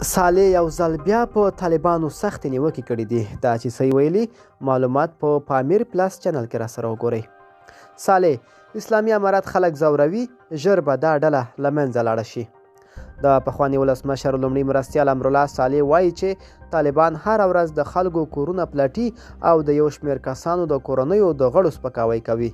صالح یو ځل بیا په طالبانو سختې نیوکې کړې دي. دا چې څه ویلي معلومات په پامیر پلس چینل کې راسره وګورئ. صالح اسلامي امارات خلک ځوروي، ژر به دا ډله له منځه لاړه شي. د پخواني ولسمشر لومړي مرستیال امرالله صالح وایي چې طالبان هره ورځ د خلکو کورونه پلټي او د یو شمېر کسانو د کورنیو د غړو سپکاوی کوي.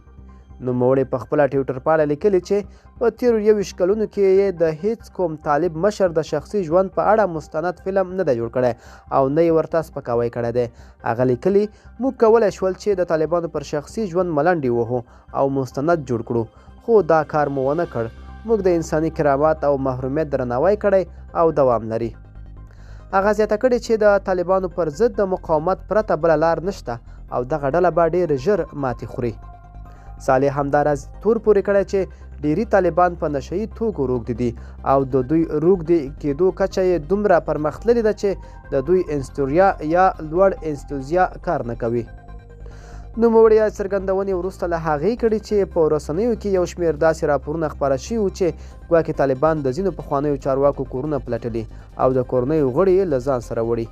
نوموړي په خپله ټویټر پاڼه لیکلي چې په تېرو 21 کلونو کې یې د هیڅ کوم طالب مشر د شخصي ژوند په اړه مستند فلم نه دی جوړ کړی او نه یې ورته سپکاوی کړی دی. هغه لیکلي موږ کولی شول چې د طالبانو پر شخصي ژوند ملنډې وهو او مستند جوړ کړو، خو دا کار مو ونه کړ. موږ د انساني کرامت او محرومیت درناوی کړی او دوام لري. هغه زیاته کړې چې د طالبانو پر ضد د مقاومت پرته بله لار نشته او دغه ډله به ډېر ژر ماتې خوري. صالح همداراز تور پورې کړی چې ډیری طالبان په نشهیي توکو روږدي دي او د دوی روږدي کېدو کچه یې دومره پرمختللې ده چې د دوی انستوریا یا لوړ انستوزیا کار نه کوي. نوموړي څرګندونې وروسته له هغې کړي چې په رسنیو کې یو شمېر داسې راپورونه خپاره شوي وو چې ګواکې طالبان د ځینو پخوانیو چارواکو کورونه پلټلي او د کورنیو غړي یې له ځان سره وړي.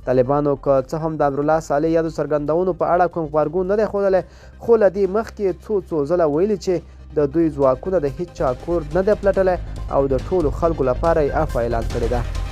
طالبانو که څه هم د امرالله صالح یادو څرګندونو په اړه کوم غبرګون نه دی ښودلی، خو له دې مخکې څو ځله ویلي چې د دوی ځواکونه د هیچ چا کور نه دی پلټلی او د ټولو خلکو لپاره یې عفوه اعلان کړې ده.